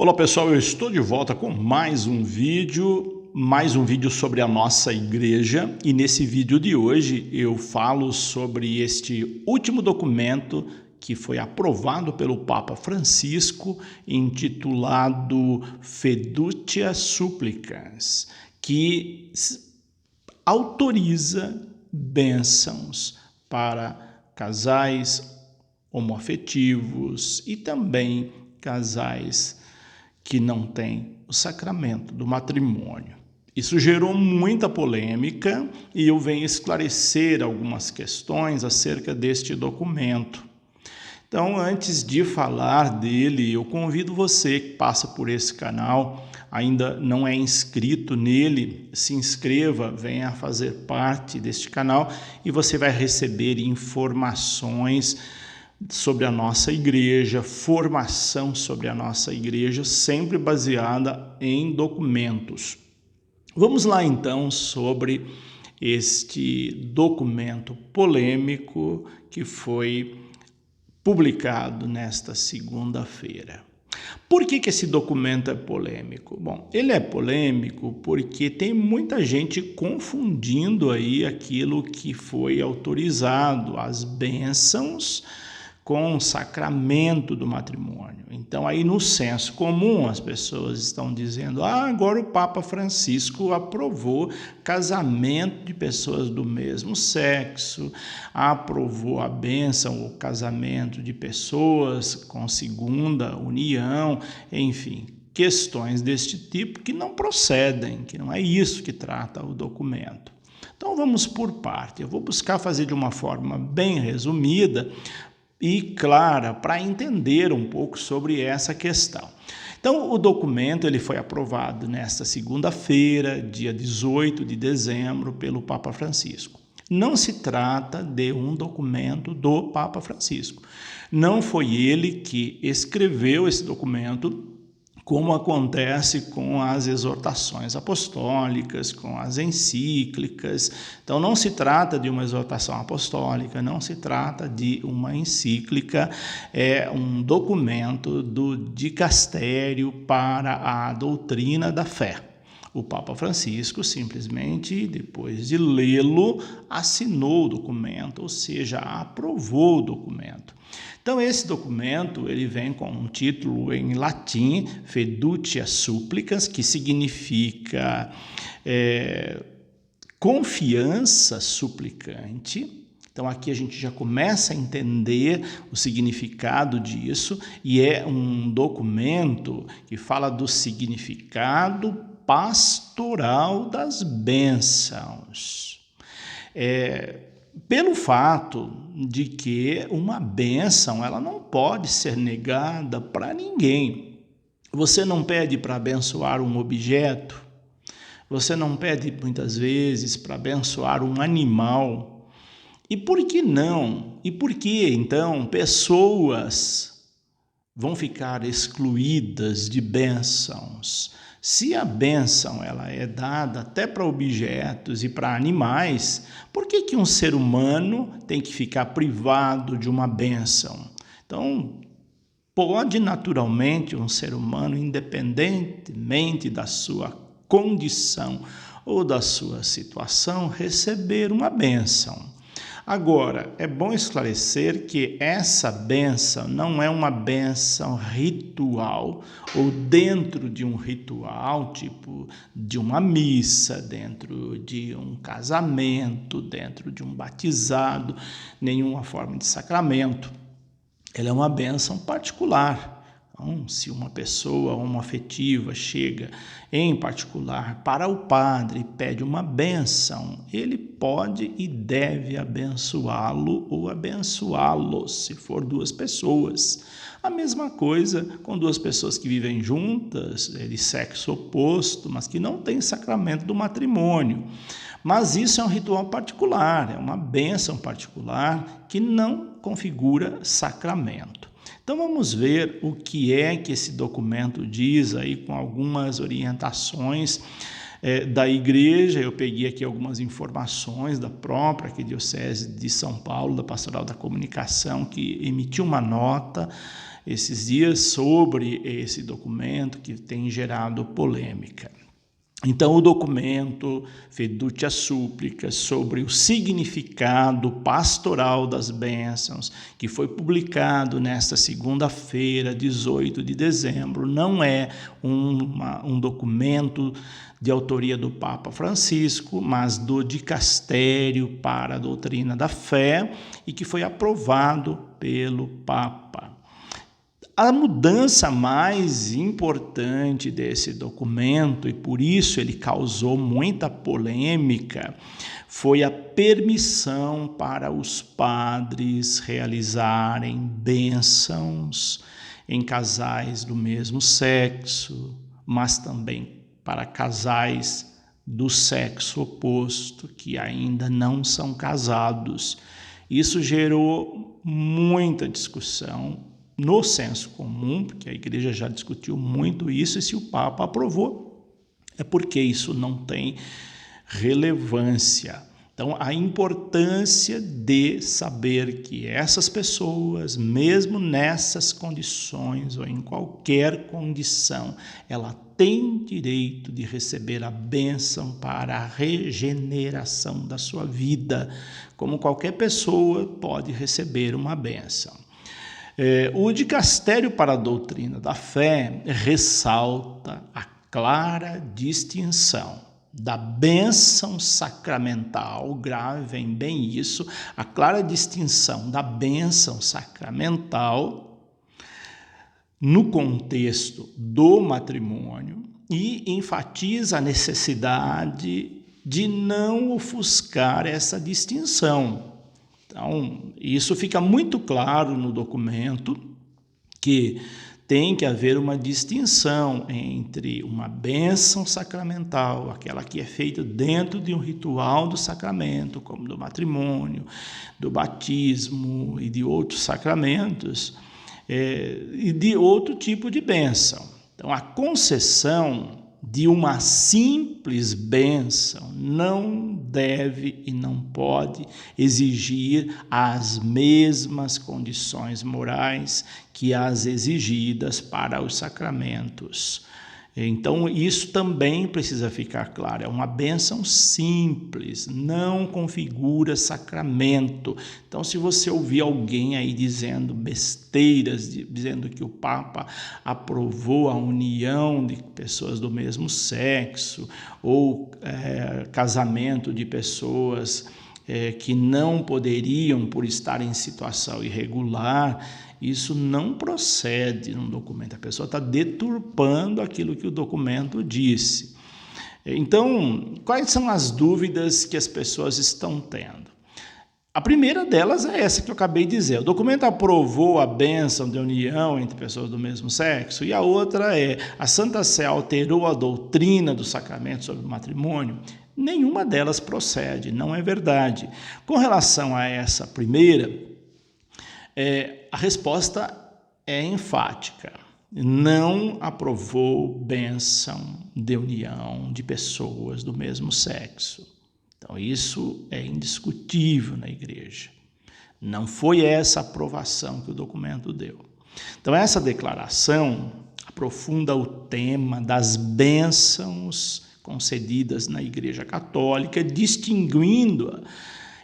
Olá pessoal, eu estou de volta com mais um vídeo sobre a nossa igreja, e nesse vídeo de hoje eu falo sobre este último documento que foi aprovado pelo Papa Francisco, intitulado Fiducia Supplicans, que autoriza bênçãos para casais homoafetivos e também casais que não têm o sacramento do matrimônio. Isso gerou muita polêmica e eu venho esclarecer algumas questões acerca deste documento. Então, antes de falar dele, eu convido você que passa por esse canal, ainda não é inscrito nele, se inscreva, venha fazer parte deste canal e você vai receber informações sobre a nossa igreja, formação sobre a nossa igreja, sempre baseada em documentos. Vamos lá então sobre este documento polêmico que foi publicado nesta segunda-feira. Por que esse documento é polêmico? Bom, ele é polêmico porque tem muita gente confundindo aí aquilo que foi autorizado, as bênçãos com o sacramento do matrimônio. Então, aí no senso comum, as pessoas estão dizendo, agora o Papa Francisco aprovou casamento de pessoas do mesmo sexo, aprovou a bênção, o casamento de pessoas com segunda união, enfim, questões deste tipo que não procedem, que não é isso que trata o documento. Então, vamos por parte. Eu vou buscar fazer de uma forma bem resumida e clara para entender um pouco sobre essa questão. Então, o documento ele foi aprovado nesta segunda-feira, dia 18 de dezembro, pelo Papa Francisco. Não se trata de um documento do Papa Francisco. Não foi ele que escreveu esse documento, como acontece com as exortações apostólicas, com as encíclicas. Então, não se trata de uma exortação apostólica, não se trata de uma encíclica, é um documento do dicastério para a doutrina da fé. O Papa Francisco simplesmente, depois de lê-lo, assinou o documento, ou seja, aprovou o documento. Então, esse documento ele vem com um título em latim, Fiducia Supplicans, que significa confiança suplicante. Então, aqui a gente já começa a entender o significado disso, e é um documento que fala do significado pastoral das bênçãos. Pelo fato de que uma bênção ela não pode ser negada para ninguém. Você não pede para abençoar um objeto, você não pede muitas vezes para abençoar um animal. E por que não? E por que então pessoas vão ficar excluídas de bênçãos? Se a bênção ela é dada até para objetos e para animais, por que um ser humano tem que ficar privado de uma bênção? Então, pode naturalmente um ser humano, independentemente da sua condição ou da sua situação, receber uma bênção. Agora, é bom esclarecer que essa bênção não é uma bênção ritual ou dentro de um ritual, tipo de uma missa, dentro de um casamento, dentro de um batizado, nenhuma forma de sacramento. Ela é uma bênção particular. Então, se uma pessoa homoafetiva chega em particular para o padre e pede uma bênção, ele pode e deve abençoá-lo ou abençoá-los, se for duas pessoas. A mesma coisa com duas pessoas que vivem juntas, de sexo oposto, mas que não têm sacramento do matrimônio. Mas isso é um ritual particular, é uma bênção particular que não configura sacramento. Então, vamos ver o que é que esse documento diz aí com algumas orientações da igreja. Eu peguei aqui algumas informações da própria Arquidiocese de São Paulo, da Pastoral da Comunicação, que emitiu uma nota esses dias sobre esse documento que tem gerado polêmica. Então, o documento Fiducia Supplicas sobre o significado pastoral das bênçãos, que foi publicado nesta segunda-feira, 18 de dezembro, não é um documento de autoria do Papa Francisco, mas do Dicastério para a Doutrina da Fé, e que foi aprovado pelo Papa. A mudança mais importante desse documento, e por isso ele causou muita polêmica, foi a permissão para os padres realizarem bênçãos em casais do mesmo sexo, mas também para casais do sexo oposto, que ainda não são casados. Isso gerou muita discussão no senso comum, porque a igreja já discutiu muito isso, e se o Papa aprovou, é porque isso não tem relevância. Então, a importância de saber que essas pessoas, mesmo nessas condições ou em qualquer condição, ela tem direito de receber a bênção para a regeneração da sua vida, como qualquer pessoa pode receber uma bênção. O Dicastério para a Doutrina da Fé ressalta a clara distinção da bênção sacramental, gravem bem isso, a clara distinção da bênção sacramental no contexto do matrimônio, e enfatiza a necessidade de não ofuscar essa distinção. Então, isso fica muito claro no documento, que tem que haver uma distinção entre uma bênção sacramental, aquela que é feita dentro de um ritual do sacramento, como do matrimônio, do batismo e de outros sacramentos, e de outro tipo de bênção. Então, a concessão de uma simples bênção não deve e não pode exigir as mesmas condições morais que as exigidas para os sacramentos. Então, isso também precisa ficar claro. É uma bênção simples, não configura sacramento. Então, se você ouvir alguém aí dizendo besteiras, dizendo que o Papa aprovou a união de pessoas do mesmo sexo, ou casamento de pessoas que não poderiam, por estar em situação irregular, isso não procede num documento. A pessoa está deturpando aquilo que o documento disse. Então, quais são as dúvidas que as pessoas estão tendo? A primeira delas é essa que eu acabei de dizer. O documento aprovou a bênção de união entre pessoas do mesmo sexo, e a outra é: a Santa Sé alterou a doutrina do sacramento sobre o matrimônio? Nenhuma delas procede, não é verdade. Com relação a essa primeira, a resposta é enfática. Não aprovou bênção de união de pessoas do mesmo sexo. Então, isso é indiscutível na igreja. Não foi essa aprovação que o documento deu. Então, essa declaração aprofunda o tema das bênçãos concedidas na Igreja Católica, distinguindo-a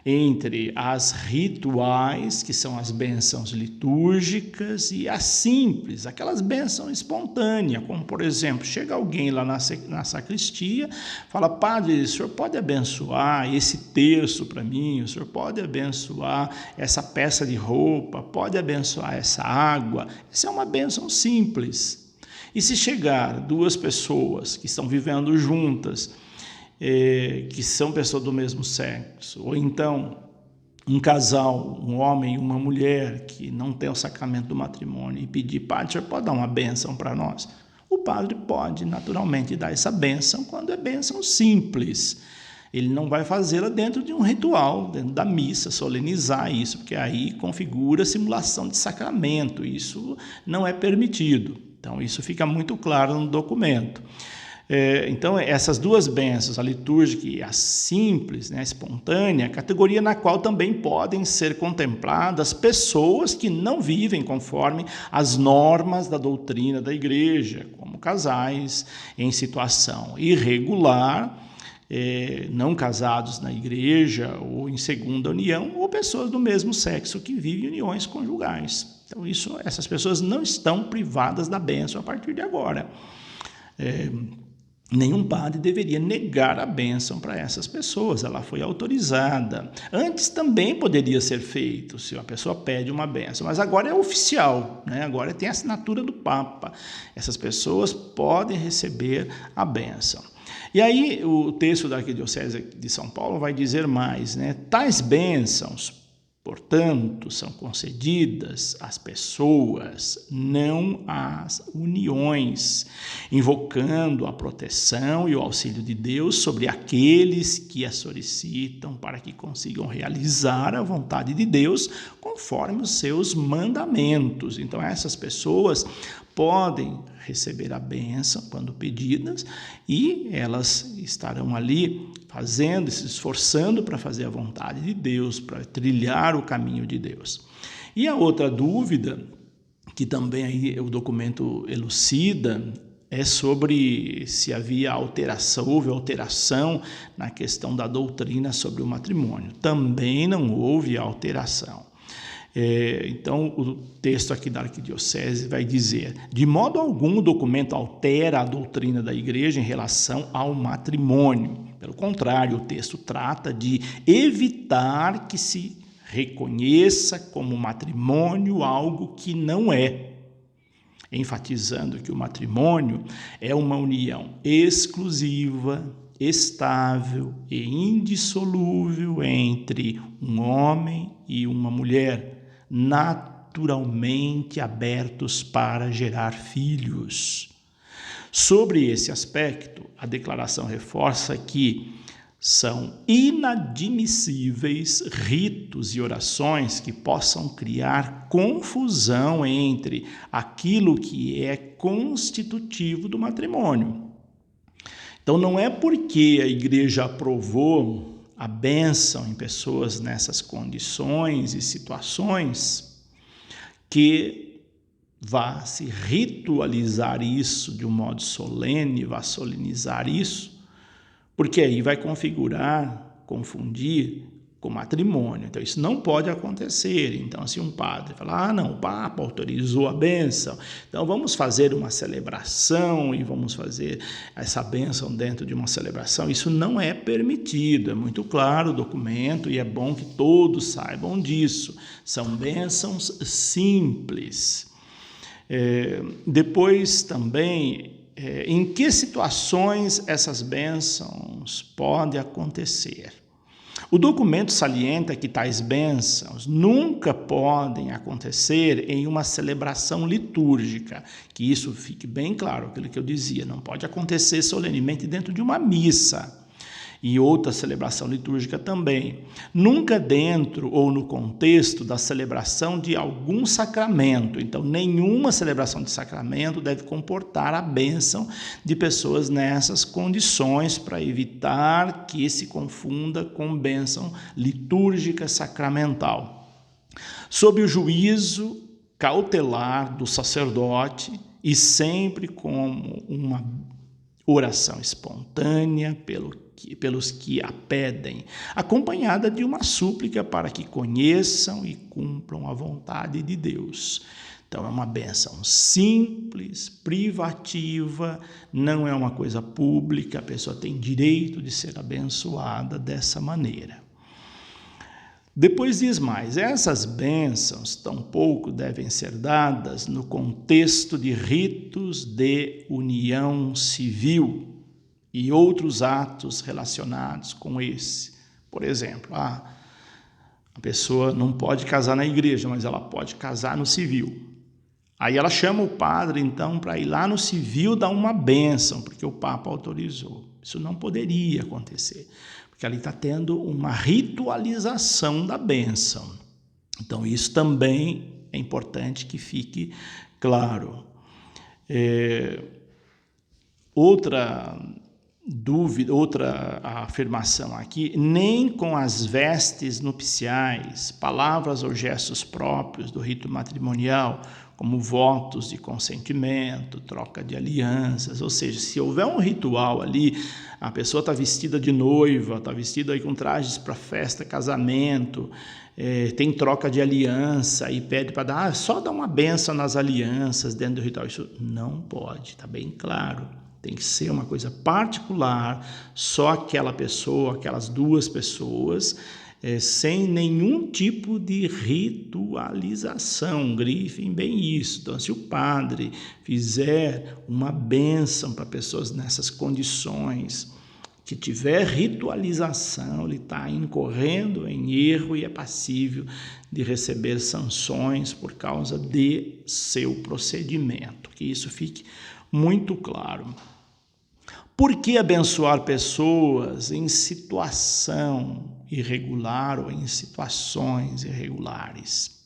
entre as rituais, que são as bênçãos litúrgicas, e as simples, aquelas bênçãos espontâneas, como, por exemplo, chega alguém lá na sacristia, fala: padre, o senhor pode abençoar esse terço para mim, o senhor pode abençoar essa peça de roupa, pode abençoar essa água. Essa é uma bênção simples. E se chegar duas pessoas que estão vivendo juntas, que são pessoas do mesmo sexo, ou então um casal, um homem e uma mulher que não tem o sacramento do matrimônio, e pedir: padre, o senhor pode dar uma bênção para nós? O padre pode naturalmente dar essa bênção quando é bênção simples. Ele não vai fazê-la dentro de um ritual, dentro da missa, solenizar isso, porque aí configura simulação de sacramento, isso não é permitido. Então, isso fica muito claro no documento. Então, essas duas bênçãos, a litúrgica e a simples, né, a espontânea, categoria na qual também podem ser contempladas pessoas que não vivem conforme as normas da doutrina da igreja, como casais em situação irregular, não casados na igreja ou em segunda união, ou pessoas do mesmo sexo que vivem uniões conjugais. Então, essas pessoas não estão privadas da bênção a partir de agora. Nenhum padre deveria negar a bênção para essas pessoas, ela foi autorizada. Antes também poderia ser feito, se a pessoa pede uma bênção, mas agora é oficial, né? Agora tem a assinatura do Papa. Essas pessoas podem receber a bênção. E aí o texto da Arquidiocese de São Paulo vai dizer mais, né? Tais bênçãos, portanto, são concedidas às pessoas, não às uniões, invocando a proteção e o auxílio de Deus sobre aqueles que a solicitam para que consigam realizar a vontade de Deus conforme os seus mandamentos. Então, essas pessoas podem receber a bênção quando pedidas e elas estarão ali fazendo, se esforçando para fazer a vontade de Deus, para trilhar o caminho de Deus. E a outra dúvida, que também aí o documento elucida, é sobre se houve alteração na questão da doutrina sobre o matrimônio. Também não houve alteração. Então, o texto aqui da Arquidiocese vai dizer: de modo algum o documento altera a doutrina da Igreja em relação ao matrimônio. Pelo contrário, o texto trata de evitar que se reconheça como matrimônio algo que não é, enfatizando que o matrimônio é uma união exclusiva, estável e indissolúvel entre um homem e uma mulher, naturalmente abertos para gerar filhos. Sobre esse aspecto, a declaração reforça que são inadmissíveis ritos e orações que possam criar confusão entre aquilo que é constitutivo do matrimônio. Então, não é porque a igreja aprovou a bênção em pessoas nessas condições e situações que vá se ritualizar isso de um modo solene, vá solenizar isso, porque aí vai confundir com matrimônio. Então, isso não pode acontecer. Então, se um padre falar, não, o Papa autorizou a bênção, então vamos fazer uma celebração e vamos fazer essa bênção dentro de uma celebração, isso não é permitido, é muito claro o documento e é bom que todos saibam disso. São bênçãos simples. Depois também, em que situações essas bênçãos podem acontecer? O documento salienta que tais bênçãos nunca podem acontecer em uma celebração litúrgica, que isso fique bem claro, aquilo que eu dizia, não pode acontecer solenemente dentro de uma missa e outra celebração litúrgica também. Nunca dentro ou no contexto da celebração de algum sacramento. Então, nenhuma celebração de sacramento deve comportar a bênção de pessoas nessas condições, para evitar que se confunda com bênção litúrgica sacramental. Sob o juízo cautelar do sacerdote e sempre como uma oração espontânea pelos que a pedem, acompanhada de uma súplica para que conheçam e cumpram a vontade de Deus. Então, é uma bênção simples, privativa, não é uma coisa pública, a pessoa tem direito de ser abençoada dessa maneira. Depois diz mais, essas bênçãos tampouco devem ser dadas no contexto de ritos de união civil e outros atos relacionados com esse. Por exemplo, a pessoa não pode casar na igreja, mas ela pode casar no civil. Aí ela chama o padre, então, para ir lá no civil dar uma bênção, porque o Papa autorizou. Isso não poderia acontecer, porque ali está tendo uma ritualização da bênção. Então, isso também é importante que fique claro. Outra dúvida, outra afirmação aqui: nem com as vestes nupciais, palavras ou gestos próprios do rito matrimonial, como votos de consentimento, troca de alianças, ou seja, se houver um ritual ali, a pessoa está vestida de noiva, está vestida aí com trajes para festa, casamento, tem troca de aliança e pede para dar, só dar uma bênção nas alianças dentro do ritual, isso não pode, está bem claro. Tem que ser uma coisa particular, só aquela pessoa, aquelas duas pessoas, sem nenhum tipo de ritualização. Grifem bem isso. Então, se o padre fizer uma bênção para pessoas nessas condições, que tiver ritualização, ele está incorrendo em erro e é passível de receber sanções por causa de seu procedimento. Que isso fique muito claro. Por que abençoar pessoas em situação irregular ou em situações irregulares?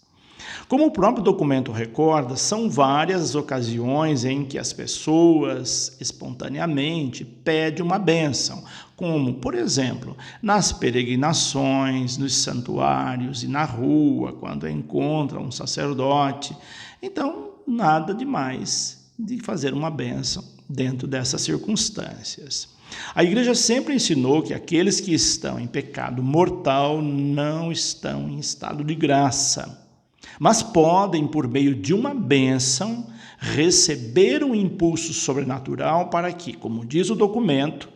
Como o próprio documento recorda, são várias as ocasiões em que as pessoas espontaneamente pedem uma bênção, como, por exemplo, nas peregrinações, nos santuários e na rua, quando encontram um sacerdote. Então, nada demais de fazer uma bênção dentro dessas circunstâncias. A igreja sempre ensinou que aqueles que estão em pecado mortal não estão em estado de graça, mas podem, por meio de uma bênção, receber um impulso sobrenatural para que, como diz o documento,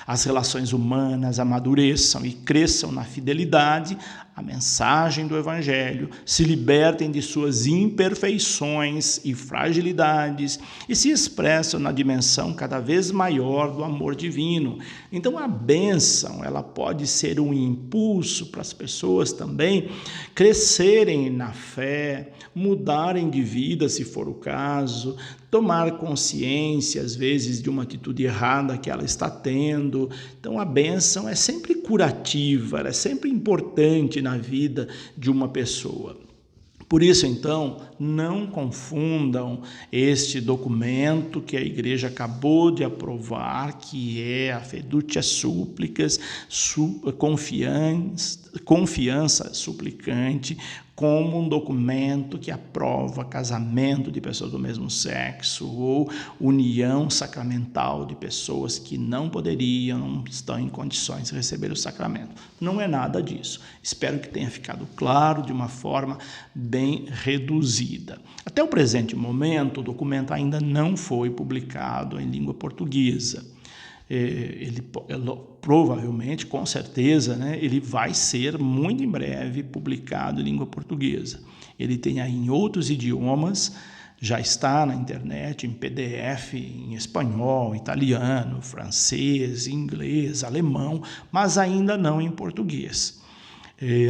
as relações humanas amadureçam e cresçam na fidelidade à mensagem do Evangelho, se libertem de suas imperfeições e fragilidades e se expressam na dimensão cada vez maior do amor divino. Então a bênção, ela pode ser um impulso para as pessoas também crescerem na fé, mudarem de vida se for o caso, tomar consciência às vezes de uma atitude errada que ela está tendo. Então a bênção é sempre curativa, ela é sempre importante na vida de uma pessoa. Por isso, então, não confundam este documento que a igreja acabou de aprovar, que é a Fiducia Supplicans, confiança suplicante, como um documento que aprova casamento de pessoas do mesmo sexo ou união sacramental de pessoas que não poderiam, não estão em condições de receber o sacramento. Não é nada disso. Espero que tenha ficado claro de uma forma bem reduzida. Até o presente momento, o documento ainda não foi publicado em língua portuguesa. Ele provavelmente, com certeza, né, ele vai ser muito em breve publicado em língua portuguesa. Ele tem aí em outros idiomas, já está na internet, em PDF, em espanhol, italiano, francês, inglês, alemão, mas ainda não em português.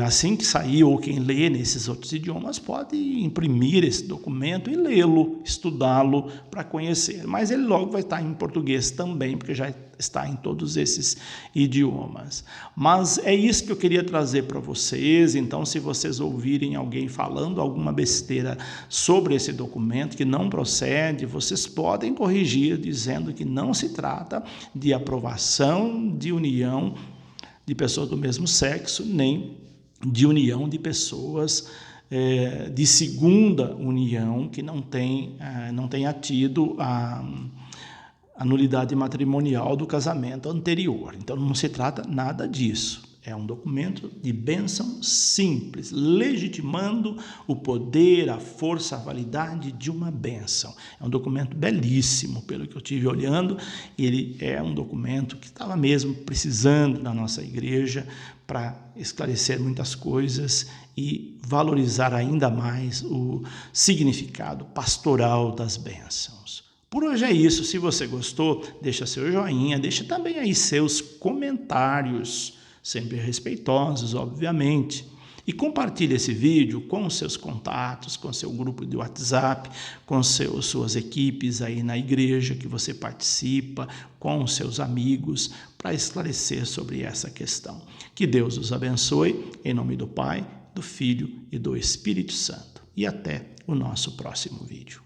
Assim que sair, ou quem lê nesses outros idiomas, pode imprimir esse documento e lê-lo, estudá-lo para conhecer. Mas ele logo vai estar em português também, porque já está em todos esses idiomas. Mas é isso que eu queria trazer para vocês. Então, se vocês ouvirem alguém falando alguma besteira sobre esse documento que não procede, vocês podem corrigir, dizendo que não se trata de aprovação de união de pessoas do mesmo sexo, nem de união de pessoas de segunda união que não tenha tido a nulidade matrimonial do casamento anterior. Então não se trata nada disso. É um documento de bênção simples, legitimando o poder, a força, a validade de uma bênção. É um documento belíssimo, pelo que eu estive olhando. Ele é um documento que estava mesmo precisando na nossa igreja para esclarecer muitas coisas e valorizar ainda mais o significado pastoral das bênçãos. Por hoje é isso. Se você gostou, deixa seu joinha, deixa também aí seus comentários, sempre respeitosos, obviamente. E compartilhe esse vídeo com seus contatos, com seu grupo de WhatsApp, com suas equipes aí na igreja que você participa, com seus amigos, para esclarecer sobre essa questão. Que Deus os abençoe, em nome do Pai, do Filho e do Espírito Santo. E até o nosso próximo vídeo.